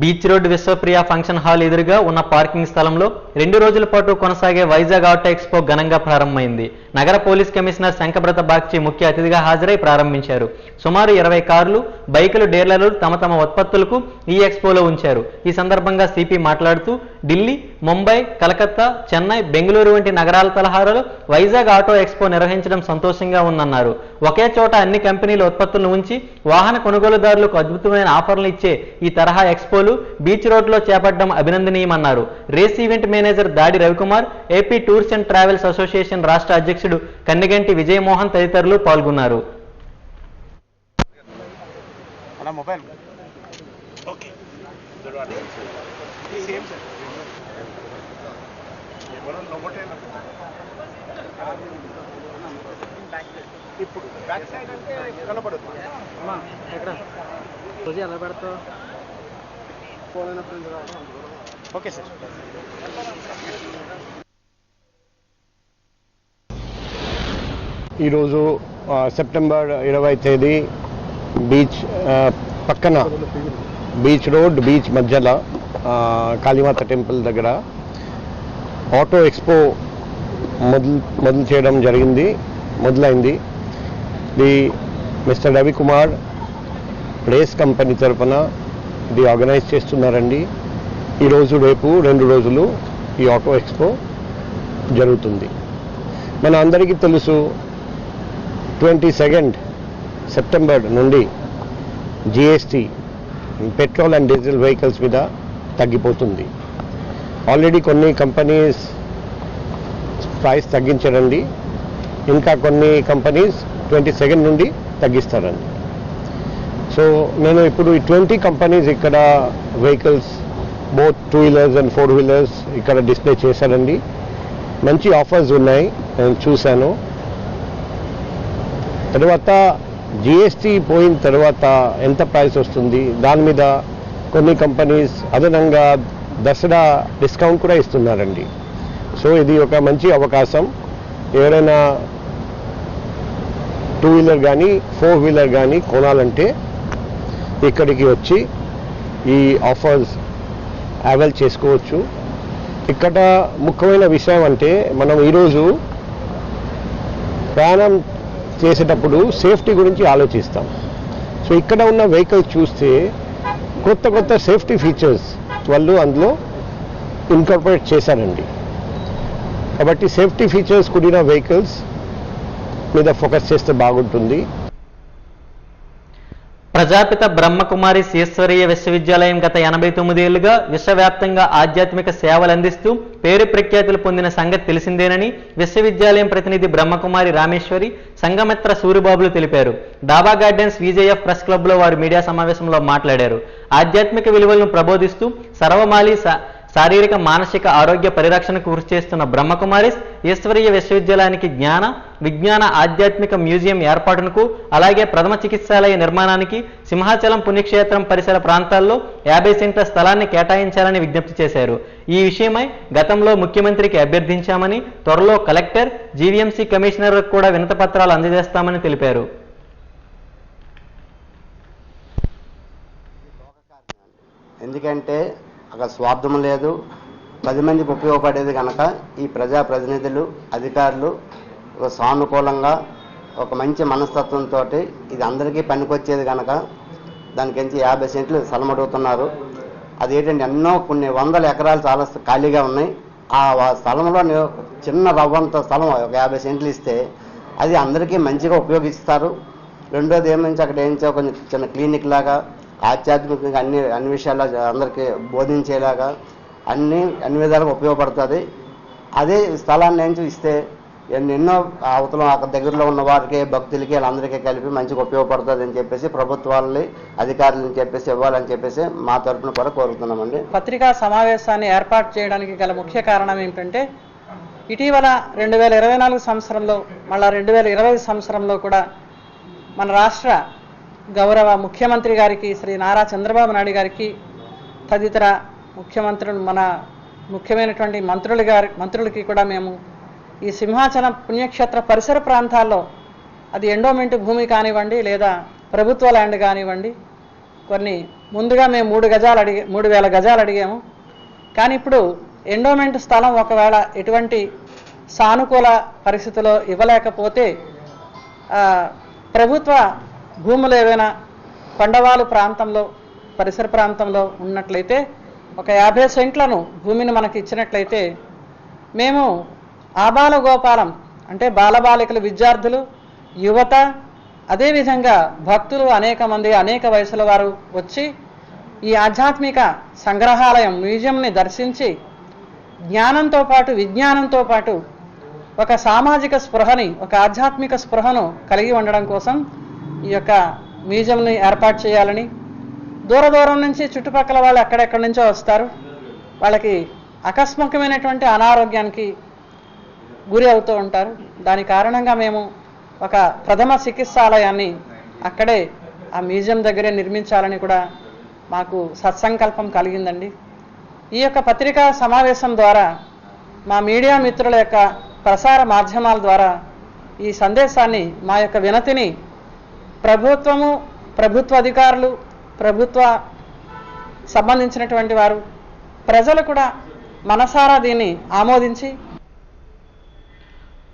Beach road Vishwapriya function hall ఎదురుగా ఉన్న పార్కింగ్ స్థలంలో 2 రోజుల పాటు కొనసాగే వైజాగ్ ఆటో ఎక్స్పో ఘనంగా ప్రారంభమైంది. నగర పోలీస్ కమిషనర్ శంకబ్రత బాగ్చి ముఖ్య అతిథిగా హాజరై ప్రారంభించారు. సుమారు 20 కార్లు, బైకులు డీలర్లు తమ తమ ఉత్పత్తులకు ఈ ఎక్స్పోలో ఉంచారు. ఈ సందర్భంగా సిపి మాట్లాడుతూ ఢిల్లీ, ముంబై, కలకత్తా, చెన్నై, బెంగళూరు వంటి నగరాల తరహాలో వైజాగ్ ఆటో ఎక్స్పో నిర్వహించడం సంతోషంగా ఉందన్నారు. ఒకే చోట అన్ని కంపెనీల ఉత్పత్తులను ఉంచి వాహన కొనుగోలుదారులకు అద్భుతమైన ఆఫర్లు ఇచ్చే ఈ తరహా ఎక్స్పోలు బీచ్ రోడ్లో చేపట్టడం అభినందనీయమన్నారు. రేస్ ఈవెంట్ మేనేజర్ దాడి Ravikumar, AP tours and travels association రాష్ట్ర అధ్యక్షుడు కన్నెగంటి విజయమోహన్ తదితరులు పాల్గొన్నారు. Okay sir. ఈరోజు సెప్టెంబర్ 20 తేదీ బీచ్ పక్కన బీచ్ రోడ్ బీచ్ మధ్యలో కాళీమాత టెంపుల్ దగ్గర ఆటో ఎక్స్పో మొదలు చేయడం మొదలైంది. ఇది మిస్టర్ రవికుమార్ రేస్ కంపెనీ తరఫున ఇది ఆర్గనైజ్ చేస్తున్నారండి. ఈరోజు రేపు 2 రోజులు ఈ ఆటో ఎక్స్పో జరుగుతుంది. మన అందరికీ తెలుసు 22 సెప్టెంబర్ నుండి GST petrol and diesel vehicles మీద తగ్గిపోతుంది. ఆల్రెడీ కొన్ని కంపెనీస్ ప్రైస్ తగ్గించారండి, ఇంకా కొన్ని కంపెనీస్ 22 నుండి తగ్గిస్తారండి. సో నేను ఇప్పుడు ఈ 20 కంపెనీస్ ఇక్కడ vehicles both 2 wheelers and 4 wheelers ఇక్కడ డిస్ప్లే చేశారండి. మంచి ఆఫర్స్ ఉన్నాయి, నేను చూశాను. తర్వాత జిఎస్టీ పోయిన తర్వాత ఎంత ప్రైస్ వస్తుంది దాని మీద కొన్ని కంపెనీస్ అదనంగా దసరా డిస్కౌంట్ కూడా ఇస్తున్నారండి. సో ఇది ఒక మంచి అవకాశం. ఎవరైనా 2 వీలర్ కానీ 4 వీలర్ కానీ కొనాలంటే ఇక్కడికి వచ్చి ఈ ఆఫర్స్ అవైల్ చేసుకోవచ్చు. ఇక్కడ ముఖ్యమైన విషయం అంటే మనం ఈరోజు ప్రయాణం చేసేటప్పుడు సేఫ్టీ గురించి ఆలోచిస్తాం. సో సో ఇక్కడ ఉన్న వెహికల్స్ చూస్తే కొత్త కొత్త సేఫ్టీ ఫీచర్స్ వాళ్ళు అందులో ఇన్కార్పొరేట్ చేశారండి. కాబట్టి సేఫ్టీ ఫీచర్స్ కూడిన వెహికల్స్ మీద ఫోకస్ చేస్తే బాగుంటుంది. ప్రజాపిత బ్రహ్మకుమారి ఈశ్వరీయ విశ్వవిద్యాలయం గత 89 ఏళ్లుగా విశ్వవ్యాప్తంగా ఆధ్యాత్మిక సేవలు అందిస్తూ పేరు ప్రఖ్యాతులు పొందిన సంగతి తెలిసిందేనని విశ్వవిద్యాలయం ప్రతినిధి బ్రహ్మకుమారి రామేశ్వరి, సంఘమిత్ర సూరిబాబులు తెలిపారు. డాబా గార్డెన్స్ విజేఎఫ్ ప్రెస్ క్లబ్లో వారు మీడియా సమావేశంలో మాట్లాడారు. ఆధ్యాత్మిక విలువలను ప్రబోధిస్తూ సర్వమాలి శారీరక మానసిక ఆరోగ్య పరిరక్షణకు కృషి చేస్తున్న బ్రహ్మకుమారిస్ ఈశ్వరీయ విశ్వవిద్యాలయానికి జ్ఞాన విజ్ఞాన ఆధ్యాత్మిక మ్యూజియం ఏర్పాటునకు అలాగే ప్రథమ చికిత్సాలయ నిర్మాణానికి సింహాచలం పుణ్యక్షేత్రం పరిసర ప్రాంతాల్లో 50 సెంట్ల స్థలాన్ని కేటాయించాలని విజ్ఞప్తి చేశారు. ఈ విషయమై గతంలో ముఖ్యమంత్రికి అభ్యర్థించామని, త్వరలో కలెక్టర్, జీవీఎంసీ కమిషనర్లకు కూడా వినతిపత్రాలు అందజేస్తామని తెలిపారు. ఎందుకంటే అక్కడ స్వార్థం లేదు, 10 మందికి ఉపయోగపడేది కనుక ఈ ప్రజాప్రతినిధులు, అధికారులు ఒక సానుకూలంగా ఒక మంచి మనస్తత్వంతో ఇది అందరికీ పనికొచ్చేది కనుక దానికించి 50 సెంట్లు స్థలం అడుగుతున్నారు. అదేంటంటే కొన్ని వందల ఎకరాలు చాలా ఖాళీగా ఉన్నాయి. ఆ స్థలంలో చిన్న రవ్వంత స్థలం ఒక 50 సెంట్లు ఇస్తే అది అందరికీ మంచిగా ఉపయోగిస్తారు. రెండోది ఏమంటే అక్కడ ఏంచో కొంచెం చిన్న క్లినిక్ లాగా ఆధ్యాత్మికంగా అన్ని విషయాలు అందరికీ బోధించేలాగా అన్ని విధాలుగా ఉపయోగపడుతుంది. అదే స్థలాన్ని ఏంచి ఇస్తే ఎన్నో అవతల అక్కడ దగ్గరలో ఉన్న వారికి, భక్తులకి, వాళ్ళందరికీ కలిపి మంచిగా ఉపయోగపడుతుంది అని చెప్పేసి ప్రభుత్వాలని, అధికారులని చెప్పేసి ఇవ్వాలని చెప్పేసి మా తరఫున కూడా కోరుతున్నామండి. పత్రికా సమావేశాన్ని ఏర్పాటు చేయడానికి గల ముఖ్య కారణం ఏంటంటే ఇటీవల 2024 సంవత్సరంలో మళ్ళా 2020 సంవత్సరంలో కూడా మన రాష్ట్ర గౌరవ ముఖ్యమంత్రి గారికి, శ్రీ నారా చంద్రబాబు నాయుడు గారికి, తదితర ముఖ్యమంత్రులు, మన ముఖ్యమైనటువంటి మంత్రులకి కూడా మేము ఈ సింహాచలం పుణ్యక్షేత్ర పరిసర ప్రాంతాల్లో అది ఎండోమెంట్ భూమి కానివ్వండి లేదా ప్రభుత్వ ల్యాండ్ కానివ్వండి, కొన్ని ముందుగా మేము 3,000 గజాలు అడిగాము. కానీ ఇప్పుడు ఎండోమెంట్ స్థలం ఒకవేళ ఎటువంటి సానుకూల పరిస్థితిలో ఇవ్వలేకపోతే ప్రభుత్వ భూములు ఏవైనా కొండవాలు ప్రాంతంలో, పరిసర ప్రాంతంలో ఉన్నట్లయితే ఒక 50 సెంట్లను భూమిని మనకి ఇచ్చినట్లయితే మేము ఆబాల గోపాలం అంటే బాలబాలికలు, విద్యార్థులు, యువత, అదేవిధంగా భక్తులు అనేక మంది అనేక వయసుల వారు వచ్చి ఈ ఆధ్యాత్మిక సంగ్రహాలయం మ్యూజియంని దర్శించి జ్ఞానంతో పాటు విజ్ఞానంతో పాటు ఒక సామాజిక స్పృహని, ఒక ఆధ్యాత్మిక స్పృహను కలిగి ఉండడం కోసం ఈ యొక్క మ్యూజియంని ఏర్పాటు చేయాలని, దూరం నుంచి చుట్టుపక్కల వాళ్ళు ఎక్కడెక్కడి నుంచో వస్తారు, వాళ్ళకి ఆకస్మికమైనటువంటి అనారోగ్యానికి గురి అవుతూ ఉంటారు. దాని కారణంగా మేము ఒక ప్రథమ చికిత్సాలయాన్ని అక్కడే ఆ మ్యూజియం దగ్గరే నిర్మించాలని కూడా మాకు సత్సంకల్పం కలిగిందండి. ఈ యొక్క పత్రికా సమావేశం ద్వారా మా మీడియా మిత్రుల యొక్క ప్రసార మాధ్యమాల ద్వారా ఈ సందేశాన్ని, మా యొక్క వినతిని ప్రభుత్వము, ప్రభుత్వ అధికారులు, ప్రభుత్వ సంబంధించినటువంటి వారు, ప్రజలు కూడా మనసారా దీన్ని ఆమోదించి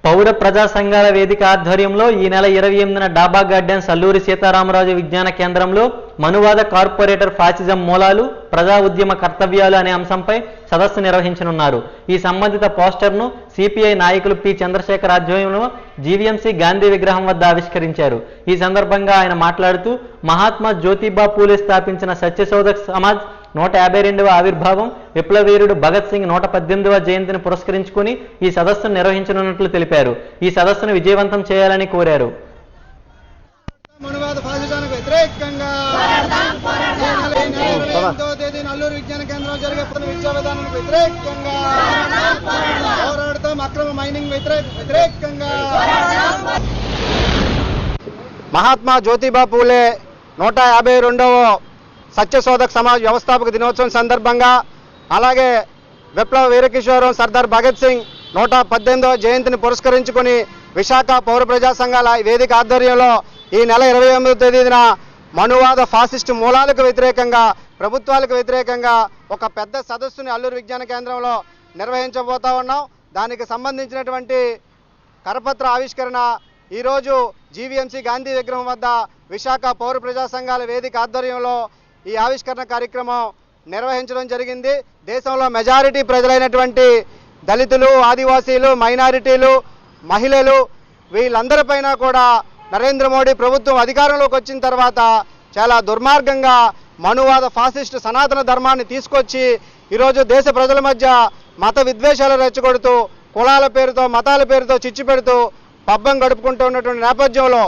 పౌర ప్రజా సంఘాల వేదిక ఆధ్వర్యంలో ఈ నెల 28న డాబా గార్డెన్స్ అల్లూరి సీతారామరాజు విజ్ఞాన కేంద్రంలో మనువాద కార్పొరేటర్ ఫాసిజం మూలాలు, ప్రజా ఉద్యమ కర్తవ్యాలు అనే అంశంపై సదస్సు నిర్వహించనున్నారు. ఈ సంబంధిత పోస్టర్ను సిపిఐ నాయకులు పి చంద్రశేఖర్ ఆధ్వర్యంలో జీవీఎంసీ గాంధీ విగ్రహం వద్ద ఆవిష్కరించారు. ఈ సందర్భంగా ఆయన మాట్లాడుతూ మహాత్మా జ్యోతిబా పూలే స్థాపించిన సత్యశోధక్ సమాజ్ 152వ ఆవిర్భావం, విప్లవీరుడు భగత్ సింగ్ 118వ జయంతిని పురస్కరించుకుని ఈ సదస్సును నిర్వహించనున్నట్లు తెలిపారు. ఈ సదస్సును విజయవంతం చేయాలని కోరారు. అల్లూరు విజ్ఞాన కేంద్రం జరిగే విద్యా విధానానికి వ్యతిరేకంగా పోరాడతాం. అక్రమ మైనింగ్ వ్యతిరేకంగా మహాత్మా జ్యోతిబా పూలే 152వ సత్యశోధక్ సమాజ్ వ్యవస్థాపక దినోత్సవం సందర్భంగా, అలాగే విప్లవ వీరకిషోరం సర్దార్ భగత్ సింగ్ 118వ జయంతిని పురస్కరించుకొని విశాఖ పౌర ప్రజా సంఘాల వేదిక ఆధ్వర్యంలో ఈ నెల 28వ తేదీన మనువాద ఫాసిస్టు మూలాలకు వ్యతిరేకంగా, ప్రభుత్వాలకు వ్యతిరేకంగా ఒక పెద్ద సదస్సుని అల్లూరు విజ్ఞాన కేంద్రంలో నిర్వహించబోతా ఉన్నాం. దానికి సంబంధించినటువంటి కరపత్ర ఆవిష్కరణ ఈరోజు జీవీఎంసీ గాంధీ విగ్రహం వద్ద విశాఖ పౌర ప్రజా సంఘాల వేదిక ఆధ్వర్యంలో ఈ ఆవిష్కరణ కార్యక్రమం నిర్వహించడం జరిగింది. దేశంలో మెజారిటీ ప్రజలైనటువంటి దళితులు, ఆదివాసీలు, మైనారిటీలు, మహిళలు వీళ్ళందరిపైన కూడా నరేంద్ర మోడీ ప్రభుత్వం అధికారంలోకి వచ్చిన తర్వాత చాలా దుర్మార్గంగా మనువాద ఫాసిస్ట్ సనాతన ధర్మాన్ని తీసుకొచ్చి ఈరోజు దేశ ప్రజల మధ్య మత విద్వేషాలు రెచ్చగొడుతూ కులాల పేరుతో మతాల పేరుతో చిచ్చు పెడుతూ పబ్బం గడుపుకుంటూ ఉన్నటువంటి నేపథ్యంలో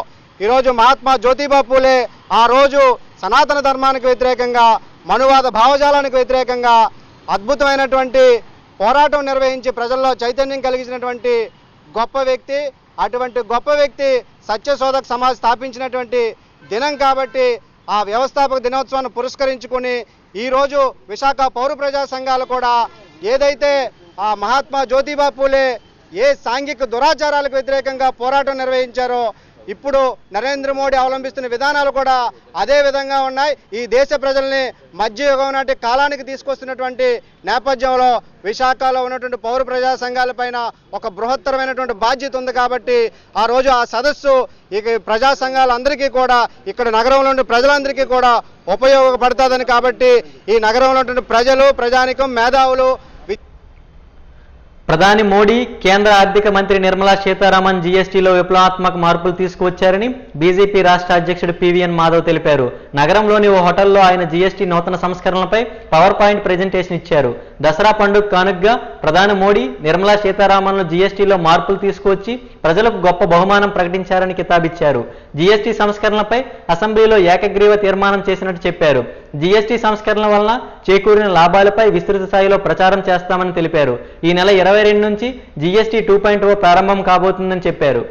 ఈరోజు మహాత్మా జ్యోతిబా పూలే ఆ రోజు సనాతన ధర్మానికి వ్యతిరేకంగా మనువాద భావజాలానికి వ్యతిరేకంగా అద్భుతమైనటువంటి పోరాటం నిర్వహించి ప్రజల్లో చైతన్యం కలిగించినటువంటి గొప్ప వ్యక్తి. అటువంటి గొప్ప వ్యక్తి సత్యశోధక సమాజ్ స్థాపించినటువంటి దినం కాబట్టి ఆ వ్యవస్థాపక దినోత్సవాన్ని పురస్కరించుకొని ఈరోజు విశాఖ పౌర ప్రజా సంఘాలు కూడా ఏదైతే ఆ మహాత్మా జ్యోతిబా పూలే ఏ సాంఘిక దురాచారాలకు వ్యతిరేకంగా పోరాటం నిర్వహించారో ఇప్పుడు నరేంద్ర మోడీ అవలంబిస్తున్న విధానాలు కూడా అదే విధంగా ఉన్నాయి. ఈ దేశ ప్రజల్ని మధ్యయుగం నాటి కాలానికి తీసుకొస్తున్నటువంటి నేపథ్యంలో విశాఖలో ఉన్నటువంటి పౌర ప్రజా సంఘాలపైన ఒక బృహత్తరమైనటువంటి బాధ్యత ఉంది కాబట్టి ఆ రోజు ఆ సదస్సు ఇక ప్రజా సంఘాలందరికీ కూడా ఇక్కడ నగరంలో ఉండే ప్రజలందరికీ కూడా ఉపయోగపడుతుందని కాబట్టి ఈ నగరంలో ఉన్నటువంటి ప్రజలు, ప్రజానికం, మేధావులు ప్రధాని మోడీ, కేంద్ర ఆర్థిక మంత్రి నిర్మలా సీతారామన్ జీఎస్టీలో విప్లవాత్మక మార్పులు తీసుకువచ్చారని బీజేపీ రాష్ట్ర అధ్యక్షుడు పివిఎన్ మాధవ్ తెలిపారు. నగరంలోని ఓ హోటల్లో ఆయన జీఎస్టీ నూతన సంస్కరణలపై పవర్ పాయింట్ ప్రెజెంటేషన్ ఇచ్చారు. దసరా పండుగ కానుకగా ప్రధాని మోడీ, నిర్మలా సీతారామన్లు జీఎస్టీలో మార్పులు తీసుకువచ్చి ప్రజలకు గొప్ప బహుమానం ప్రకటించారని కితాబిచ్చారు. జీఎస్టీ సంస్కరణలపై అసెంబ్లీలో ఏకగ్రీవ తీర్మానం చేసినట్టు చెప్పారు. జీఎస్టీ సంస్కరణల వలన చేకూరిన లాభాలపై విస్తృత స్థాయిలో ప్రచారం చేస్తామని తెలిపారు. ఈ నెల 22 నుంచి జీఎస్టీ 2.0 ప్రారంభం కాబోతుందని చెప్పారు.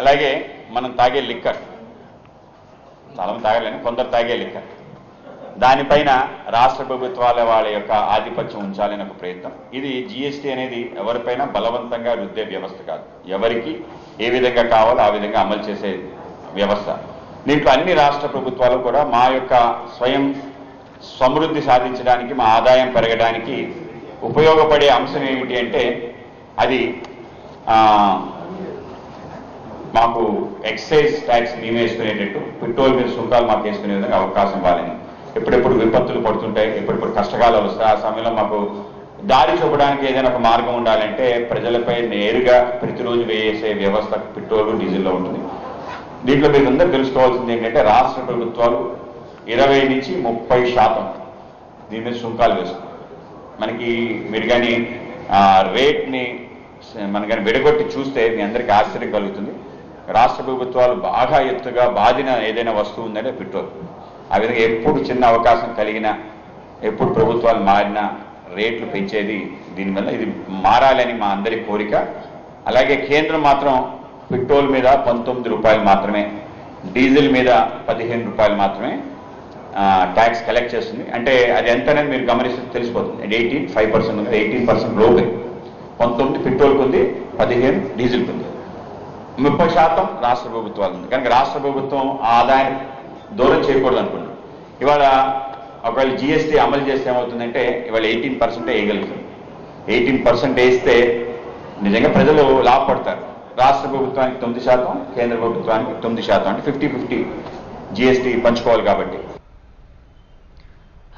అలాగే మనం తాగే లిక్కర్, చాలా మంది తాగలేని, కొందరు తాగే లిక్కర్, దానిపైన రాష్ట్ర ప్రభుత్వాల వాళ్ళ యొక్క ఆధిపత్యం ఉంచాలని ఒక ప్రయత్నం. ఇది జీఎస్టీ అనేది ఎవరిపైన బలవంతంగా రుద్దే వ్యవస్థ కాదు, ఎవరికి ఏ విధంగా కావాలో ఆ విధంగా అమలు చేసే వ్యవస్థ. దీంట్లో అన్ని రాష్ట్ర ప్రభుత్వాలు కూడా మా యొక్క స్వయం సమృద్ధి సాధించడానికి, మా ఆదాయం పెరగడానికి ఉపయోగపడే అంశం ఏమిటి అంటే అది మాకు ఎక్సైజ్ ట్యాక్స్ మేము వేసుకునేటట్టు, పెట్రోల్ మీద సుంకాలు మాకు వేసుకునే విధంగా అవకాశం ఇవ్వాలని. ఎప్పుడెప్పుడు విపత్తులు పడుతుంటాయి, ఎప్పుడెప్పుడు కష్టకాలాలు వస్తాయి, ఆ సమయంలో మాకు దారి చూపడానికి ఏదైనా ఒక మార్గం ఉండాలంటే ప్రజలపై నేరుగా ప్రతిరోజు వేసే వ్యవస్థ పెట్రోల్, డీజిల్లో ఉంటుంది. దీంట్లో మీరు అందరూ తెలుసుకోవాల్సింది ఏంటంటే రాష్ట్ర ప్రభుత్వాలు 20 నుంచి 30% దీని మీద సుంకాలు వేసుకుంటారు. మనకి మీరు కానీ రేట్ని మన కానీ విడగొట్టి చూస్తే మీ అందరికీ ఆశ్చర్యం కలుగుతుంది. రాష్ట్ర ప్రభుత్వాలు బాగా ఎత్తుగా బాధిన ఏదైనా వస్తువు ఉందంటే పెట్రోల్. ఆ విధంగా ఎప్పుడు చిన్న అవకాశం కలిగినా, ఎప్పుడు ప్రభుత్వాలు మారినా రేట్లు పెంచేది దీనివల్ల. ఇది మారాలని మా అందరి కోరిక. అలాగే కేంద్రం మాత్రం పెట్రోల్ మీద 19 రూపాయలు మాత్రమే, డీజిల్ మీద 15 రూపాయలు మాత్రమే ట్యాక్స్ కలెక్ట్ చేస్తుంది. అంటే అది ఎంత అనేది మీరు గమనిస్తే తెలిసిపోతుంది. 5% ఉంది, 18% లోపే. 19 పెట్రోల్కి ఉంది, 15 డీజిల్కి ఉంది, 30% రాష్ట్ర ప్రభుత్వాలు ఉంది. కనుక రాష్ట్ర ప్రభుత్వం ఆదాయం దూరం చేయకూడదు అనుకున్నాం. ఇవాళ ఒకవేళ జీఎస్టీ అమలు చేస్తే ఏమవుతుందంటే ఇవాళ 18% వేయగలుగుతుంది. 18% వేస్తే నిజంగా ప్రజలు లాభపడతారు. రాష్ట్ర ప్రభుత్వానికి 9%, కేంద్ర ప్రభుత్వానికి 9%, అంటే 50-50 జీఎస్టీ పంచుకోవాలి కాబట్టి.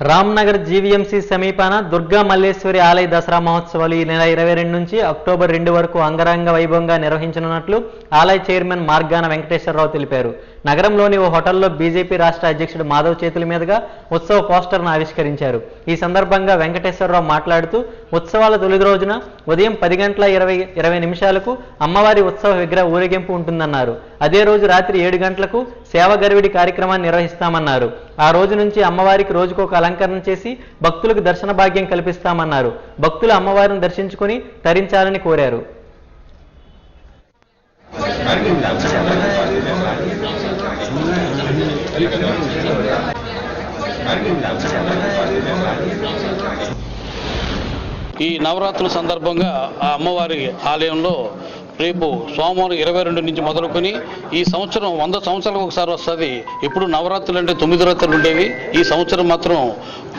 రామ్నగర్ జీవీఎంసీ సమీపాన దుర్గా మల్లేశ్వరి ఆలయ దసరా మహోత్సవాలు ఈ నెల 22 నుంచి అక్టోబర్ 2 వరకు అంగరంగ వైభవంగా నిర్వహించనున్నట్లు ఆలయ చైర్మన్ మార్గాన వెంకటేశ్వరరావు తెలిపారు. నగరంలోని ఓ హోటల్లో బీజేపీ రాష్ట్ర అధ్యక్షుడు మాధవ్ చేతుల మీదుగా ఉత్సవ పోస్టర్ను ఆవిష్కరించారు. ఈ సందర్భంగా వెంకటేశ్వరరావు మాట్లాడుతూ ఉత్సవాల తొలి రోజున ఉదయం 10:20 అమ్మవారి ఉత్సవ విగ్రహ ఊరేగింపు ఉంటుందన్నారు. అదే రోజు రాత్రి 7 గంటలకు సేవ గరివిడి కార్యక్రమాన్ని నిర్వహిస్తామన్నారు. ఆ రోజు నుంచి అమ్మవారికి రోజుకొక అలంకరణ చేసి భక్తులకు దర్శన భాగ్యం కల్పిస్తామన్నారు. భక్తులు అమ్మవారిని దర్శించుకుని తరించాలని కోరారు. ఈ నవరాత్రుల సందర్భంగా ఆ అమ్మవారి ఆలయంలో రేపు సోమవారం 22 నుంచి మొదలుకొని ఈ సంవత్సరం 100 సంవత్సరాలకు ఒకసారి వస్తుంది. ఇప్పుడు నవరాత్రులు అంటే 9 రాత్రులు ఉండేవి. ఈ సంవత్సరం మాత్రం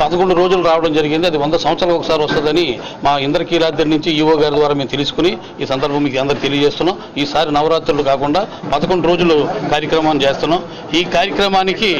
11 రోజులు రావడం జరిగింది. అది 100 సంవత్సరాలకు ఒకసారి వస్తుందని మా ఇంద్రకీలాద్రి నుంచి ఈవో గారి ద్వారా మేము తెలుసుకుని ఈ సందర్భం మీకు అందరికీ తెలియజేస్తున్నాం. ఈసారి నవరాత్రులు కాకుండా 11 రోజులు కార్యక్రమాన్ని చేస్తున్నాం. ఈ కార్యక్రమానికి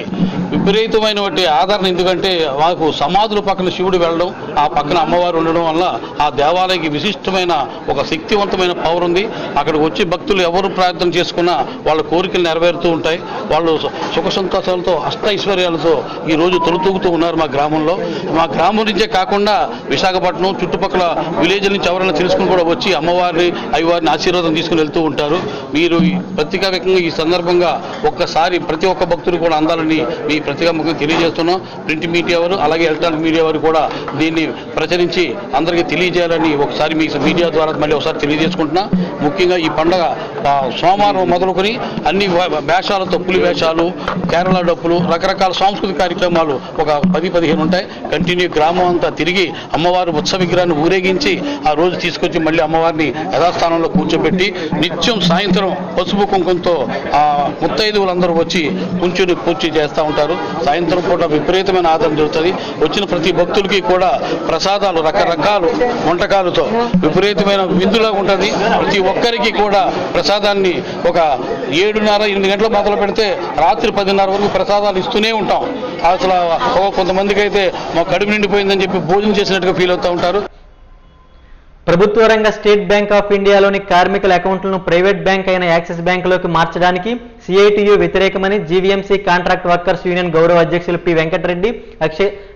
విపరీతమైనటువంటి ఆదరణ, ఎందుకంటే మాకు సమాధుల పక్కన శివుడు వెళ్ళడం, ఆ పక్కన అమ్మవారు ఉండడం వల్ల ఆ దేవాలయానికి విశిష్టమైన ఒక శక్తివంతమైన పవర్ ఉంది. అక్కడికి వచ్చి భక్తులు ఎవరు ప్రార్థన చేసుకున్నా వాళ్ళ కోరికలు నెరవేరుతూ ఉంటాయి. వాళ్ళు సుఖ సంతోషాలతో అష్టైశ్వర్యాలతో ఈ రోజు తొలుతూగుతూ ఉన్నారు మా గ్రామంలో. మా గ్రామం నుంచే కాకుండా విశాఖపట్నం చుట్టుపక్కల విలేజ్ నుంచి ఎవరైనా తెలుసుకుని కూడా వచ్చి అమ్మవారిని అయ్యవారిని ఆశీర్వాదం తీసుకుని వెళ్తూ ఉంటారు. మీరు ప్రత్యేకంగా ఈ సందర్భంగా ఒక్కసారి ప్రతి ఒక్క భక్తులు కూడా అందాలని మీ ప్రత్యేకంగా తెలియజేస్తున్నాం. ప్రింట్ మీడియా వారు అలాగే ఎలక్ట్రానిక్ మీడియా వారు కూడా దీన్ని ప్రచురించి అందరికీ తెలియజేయాలని ఒకసారి మీ మీడియా ద్వారా మళ్ళీ ఒకసారి తెలియజేసుకుంటున్నా. ముఖ్యంగా ఈ పండుగ సోమవారం మొదలుకొని అన్ని వేషాలతో, పులి వేషాలు, కేరళ డప్పులు, రకరకాల సాంస్కృతిక కార్యక్రమాలు ఒక 10-15 ఉంటాయి. కంటిన్యూ గ్రామం అంతా తిరిగి అమ్మవారి ఉత్సవ విగ్రహాన్ని ఊరేగించి ఆ రోజు తీసుకొచ్చి మళ్ళీ అమ్మవారిని యథాస్థానంలో కూర్చోబెట్టి నిత్యం సాయంత్రం పసుపు కుంకుమతో ఆ ముత్తైదువులందరూ వచ్చి కూర్చుని పూజ చేస్తూ ఉంటారు. సాయంత్రం పూట విపరీతమైన ఆదరణ జరుగుతుంది. వచ్చిన ప్రతి భక్తులకి కూడా ప్రసాదాలు రకరకాల వంటకాలతో విపరీతమైన విందులా ఉంటుంది. ప్రతి ఒక్కరికి కూడా ప్రసాదాన్ని ఒక 7:30-8 గంటలు మొదలు పెడితే రాత్రి 10:30 వరకు ప్రసాదాలు ఇస్తూనే ఉంటాం. అసలు కొంతమందికి అయితే మా కడుపు నిండిపోయిందని చెప్పి భోజనం చేసినట్టుగా ఫీల్ అవుతూ ఉంటారు. ప్రభుత్వ రంగ స్టేట్ బ్యాంక్ ఆఫ్ ఇండియాలోని కార్మికుల అకౌంట్లను ప్రైవేట్ బ్యాంక్ అయిన యాక్సిస్ బ్యాంకులోకి మార్చడానికి సిఐటియు వ్యతిరేకమని జీవీఎంసీ కాంట్రాక్ట్ వర్కర్స్ యూనియన్ గౌరవ అధ్యక్షులు పి వెంకటరెడ్డి,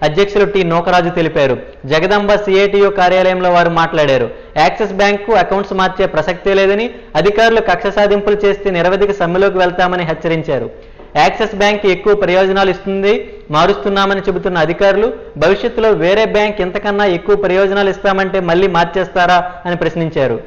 అధ్యక్షులు టి నోకరాజు తెలిపారు. జగదాంబ సిఐటియు కార్యాలయంలో వారు మాట్లాడారు. యాక్సిస్ బ్యాంకు అకౌంట్స్ మార్చే ప్రసక్తే లేదని, అధికారులు కక్ష సాధింపులు చేస్తే నిరవధిక సమ్మెలోకి వెళ్తామని హెచ్చరించారు. యాక్సిస్ బ్యాంక్ ఎక్కువ ప్రయోజనాలు ఇస్తుంది, మారుస్తున్నామని చెబుతున్న అధికారులు భవిష్యత్తులో వేరే బ్యాంక్ ఇంతకన్నా ఎక్కువ ప్రయోజనాలు ఇస్తామంటే మళ్ళీ మార్చేస్తారా అని ప్రశ్నించారు.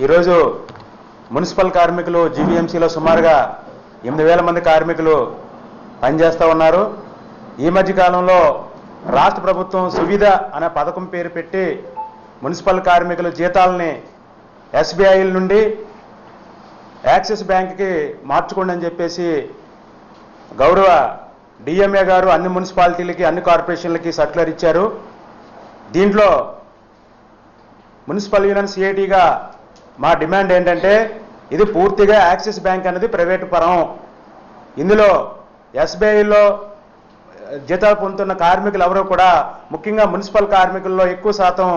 ఈరోజు మున్సిపల్ కార్మికులు జీవీఎంసీలో సుమారుగా 8,000 మంది కార్మికులు పనిచేస్తూ ఉన్నారు. ఈ మధ్య కాలంలో రాష్ట్ర ప్రభుత్వం సువిధ అనే పథకం పేరు పెట్టి మున్సిపల్ కార్మికుల జీతాలని ఎస్బీఐల నుండి యాక్సిస్ బ్యాంక్కి మార్చుకోండి అని చెప్పేసి గౌరవ డిఎంఏ గారు అన్ని మున్సిపాలిటీలకి, అన్ని కార్పొరేషన్లకి సర్క్యులర్ ఇచ్చారు. దీంట్లో మున్సిపల్ యూనియన్ సిఐటిగా మా డిమాండ్ ఏంటంటే, ఇది పూర్తిగా యాక్సిస్ బ్యాంక్ అనేది ప్రైవేటు పరం. ఇందులో ఎస్బీఐలో జీతాలు పొందుతున్న కార్మికులు ఎవరో కూడా, ముఖ్యంగా మున్సిపల్ కార్మికుల్లో ఎక్కువ శాతం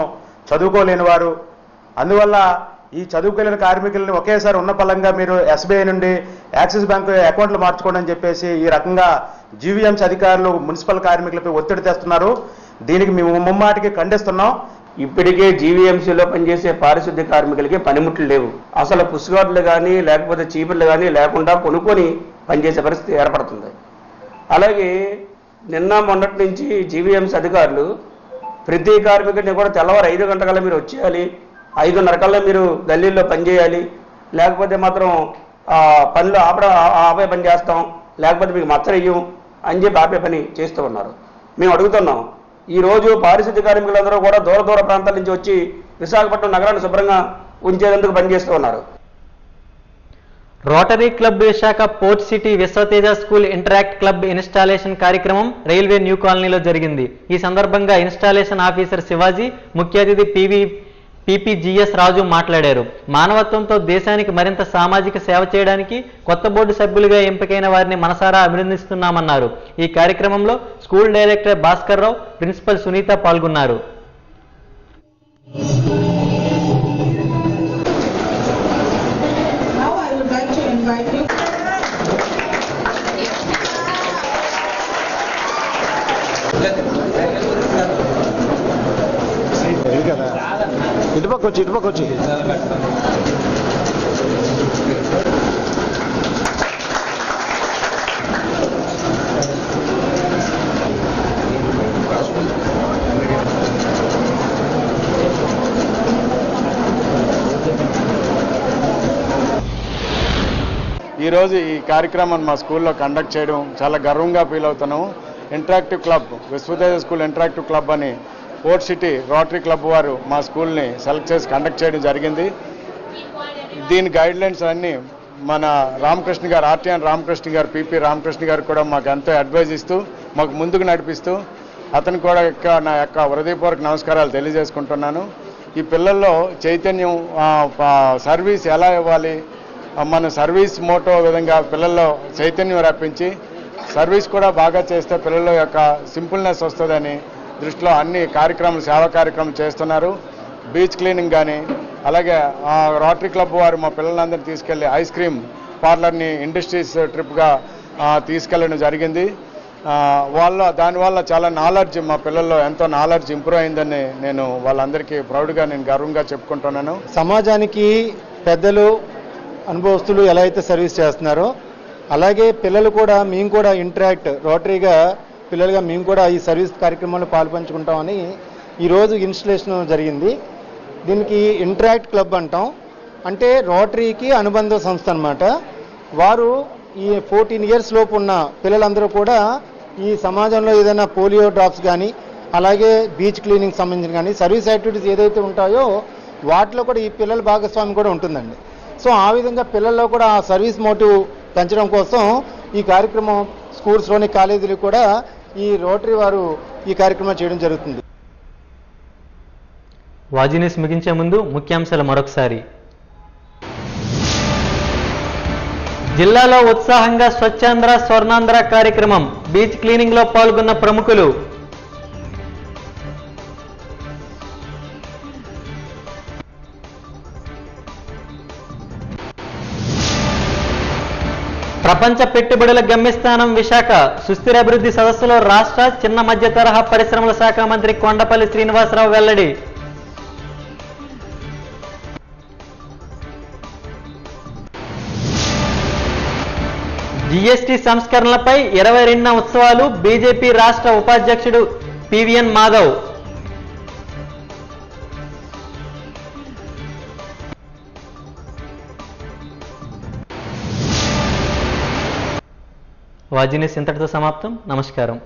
చదువుకోలేని వారు. అందువల్ల ఈ చదువుకోలేని కార్మికులను ఒకేసారి ఉన్న పలంగా మీరు ఎస్బీఐ నుండి యాక్సిస్ బ్యాంకు అకౌంట్లు మార్చుకోండి అని చెప్పేసి ఈ రకంగా జీవీఎంసీ అధికారులు మున్సిపల్ కార్మికులపై ఒత్తిడి తెస్తున్నారు. దీనికి మేము ముమ్మాటికి ఖండిస్తున్నాం. ఇప్పటికే జీవీఎంసీలో పనిచేసే పారిశుద్ధ్య కార్మికులకి పనిముట్లు లేవు. అసలు పుష్గార్డులు కానీ లేకపోతే చీపుర్లు కానీ లేకుండా కొనుక్కొని పనిచేసే పరిస్థితి ఏర్పడుతుంది. అలాగే నిన్న మొన్నటి నుంచి జీవీఎంసీ అధికారులు ప్రతి కార్మికుడిని కూడా తెల్లవారు 5 గంటల మీరు వచ్చేయాలి, 5:30 కల్లా మీరు గల్లీల్లో పనిచేయాలి, లేకపోతే మాత్రం పనులు ఆపే పని చేస్తాం, లేకపోతే మీకు మచ్చరయ్యం అని చెప్పి ఆపే పని చేస్తూ ఉన్నారు. మేము అడుగుతున్నాం, ఈరోజు పారిశుద్ధ్య కార్మికులందరూ కూడా దూర ప్రాంతాల నుంచి వచ్చి విశాఖపట్నం నగరాన్ని శుభ్రంగా ఉంచేందుకు పనిచేస్తూ ఉన్నారు. Rotary club Visakha port city Vishwateja school interact club installation కార్యక్రమం రైల్వే న్యూ కాలనీలో జరిగింది. ఈ సందర్భంగా ఇన్స్టాలేషన్ ఆఫీసర్ శివాజీ, ముఖ్య అతిథి పిపిజిఎస్ రాజు మాట్లాడారు. మానవత్వంతో దేశానికి మరింత సామాజిక సేవ చేయడానికి కొత్త బోర్డు సభ్యులుగా ఎంపికైన వారిని మనసారా అభినందిస్తున్నామన్నారు. ఈ కార్యక్రమంలో school director Bhaskar Rao, principal Sunitha పాల్గొన్నారు. ఇటుపక్కొచ్చి ఈరోజు ఈ కార్యక్రమాన్ని మా స్కూల్లో కండక్ట్ చేయడం చాలా గర్వంగా ఫీల్ అవుతున్నాము. Interactive club, Vishwateja school interactive club అని పోర్ట్ సిటీ రోటరీ క్లబ్ వారు మా స్కూల్ని సెలెక్ట్ చేసి కండక్ట్ చేయడం జరిగింది. దీని గైడ్లైన్స్ అన్నీ మన రామకృష్ణ గారు, ఆర్టీఎన్ రామకృష్ణ గారు, పిపి రామకృష్ణ గారు కూడా మాకు ఎంతో అడ్వైజ్ ఇస్తూ మాకు ముందుకు నడిపిస్తూ అతను కూడా నా యొక్క హృదయపూర్వక నమస్కారాలు తెలియజేసుకుంటున్నాను. ఈ పిల్లల్లో చైతన్యం, సర్వీస్ ఎలా ఇవ్వాలి, మన సర్వీస్ మోటో విధంగా పిల్లల్లో చైతన్యం రప్పించి సర్వీస్ కూడా బాగా చేస్తే పిల్లల యొక్క సింపుల్నెస్ వస్తుందని దృష్టిలో అన్ని కార్యక్రమాలు, సేవా కార్యక్రమాలు చేస్తున్నారు. బీచ్ క్లీనింగ్ కానీ, అలాగే రోటరీ క్లబ్ వారు మా పిల్లలందరినీ తీసుకెళ్లి ఐస్ క్రీమ్ పార్లర్ని ఇండస్ట్రీస్ ట్రిప్గా తీసుకెళ్ళడం జరిగింది. దానివల్ల చాలా నాలెడ్జ్, మా పిల్లల్లో ఎంతో నాలెడ్జ్ ఇంప్రూవ్ అయిందని నేను వాళ్ళందరికీ ప్రౌడ్గా, నేను గర్వంగా చెప్పుకుంటున్నాను. సమాజానికి పెద్దలు, అనుభవస్తులు ఎలా అయితే సర్వీస్ చేస్తున్నారో అలాగే పిల్లలు కూడా, మేము కూడా రోటరీగా పిల్లలుగా మేము కూడా ఈ సర్వీస్ కార్యక్రమంలో పాల్పంచుకుంటామని ఈరోజు ఇన్స్టలేషన్ జరిగింది. దీనికి ఇంటరాక్ట్ క్లబ్ అంటాం. అంటే రోటరీకి అనుబంధ సంస్థ అన్నమాట. వారు ఈ 14 years లోపు ఉన్న పిల్లలందరూ కూడా ఈ సమాజంలో ఏదైనా పోలియో డ్రాప్స్ కానీ, అలాగే బీచ్ క్లీనింగ్ సంబంధించిన కానీ సర్వీస్ యాక్టివిటీస్ ఏదైతే ఉంటాయో వాటిలో కూడా ఈ పిల్లల భాగస్వామ్యం కూడా ఉంటుందండి. సో ఆ విధంగా పిల్లల్లో కూడా ఆ సర్వీస్ మోటివ్ పెంచడం కోసం ఈ కార్యక్రమం స్కూల్స్లోని, కాలేజీలు కూడా ఈ రోటరీ వారు ఈ కార్యక్రమం చేయడం జరుగుతుంది. వాజీ న్యూస్ ముగించే ముందు ముఖ్యాంశాలు మరొకసారి. జిల్లాలో ఉత్సాహంగా స్వచ్ఛాంధ్ర స్వర్ణాంధ్ర కార్యక్రమం, బీచ్ క్లీనింగ్ లో పాల్గొన్న ప్రముఖులు. ప్రపంచ పెట్టుబడుల గమ్యస్థానం విశాఖ, సుస్థిర అభివృద్ధి సదస్సులో రాష్ట్ర చిన్న మధ్య తరహా పరిశ్రమల శాఖ మంత్రి కొండపల్లి శ్రీనివాసరావు వెల్లడి. జీఎస్టీ సంస్కరణలపై 22వ ఉత్సవాలు, బీజేపీ రాష్ట్ర ఉపాధ్యక్షుడు పివిఎన్ మాధవ్. వాజీ న్యూస్ ఇంతటితో సమాప్తం. నమస్కారం.